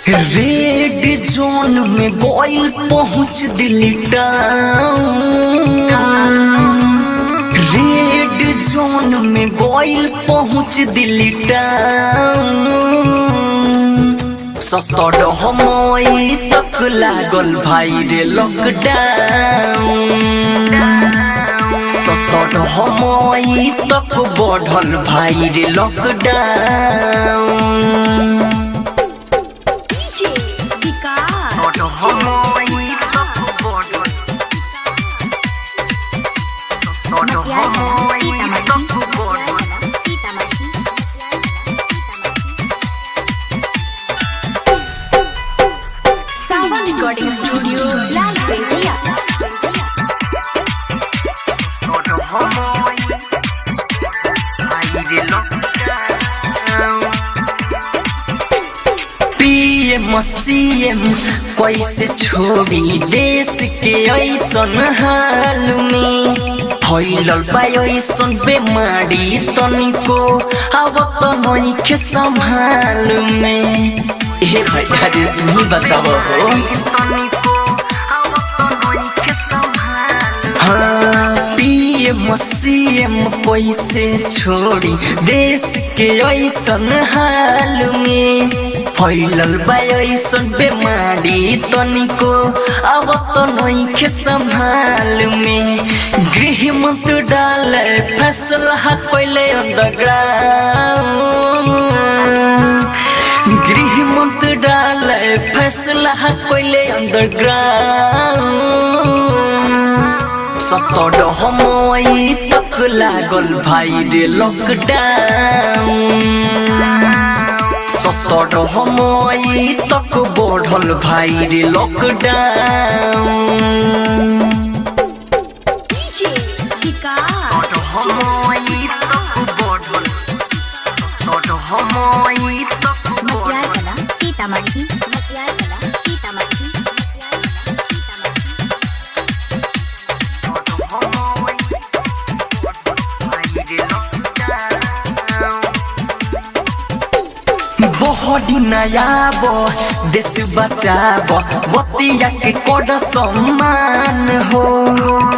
Red जोन में गोइल पहुंच दिल्ली टाउन। रेड जोन में गोइल पहुंच दिल्ली टाउन। 17 मई तक लागल भाई रे लॉकडाउन। 17 मई तक बढ़ल भाई रे lockdown. Recording studio Lalbeliya. PM CM कैसे छोड़ी देश के ऐसन हाल में। फैलल बा ऐसन बेमारी तनिको अब तो नइखे संभाल में। हे भाई अरे तुम ही बताओ हो। हाँ पीएम सीएम कैसे छोड़ी देश के ऐसन हाल में। फैलल बा ऐसन बेमारी तनिको अब तो नइखे संभाल में। गृह मंत्री डाले फैसला कैले अंडरग्राउंड। गृह मंत्री डाले फैसला कैले अंडरग्राउंड। 17 मई तक लागल भाई रे लॉकडाउन। 17 मई तक बढ़ल भाई रे लॉकडाउन। बहडी नयाबो देश बचाबो बतिया के कोड सम्मान हो।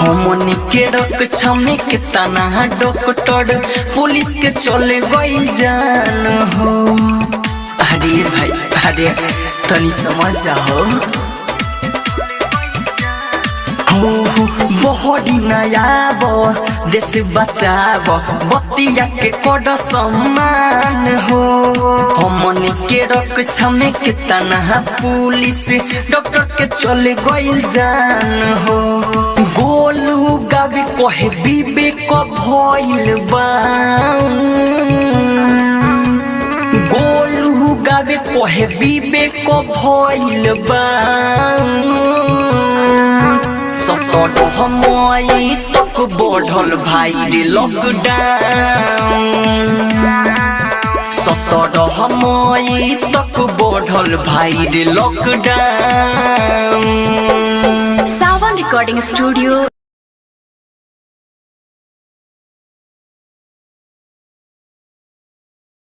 हमनी के रक्षा में कितना डॉक्टर पुलिस के चले गई जान हो। अरे भाई अरे तनी समझ जाओ। बहडी नयाबो देश बचाबो बतिया के कोड सम्मान हो। हमनी के रक्षा में कितना पुलिस डॉक्टर के चले गइल जान हो। गोलू गावी कहे विवेक भइल बा। गोलू गावी कहे विवेक भइल बा। 17 मई तक बढ़ल भाई रे लॉकडाउन। 17 मई तक बढ़ल भाई रे लॉकडाउन। सावन रिकॉर्डिंग स्टूडियो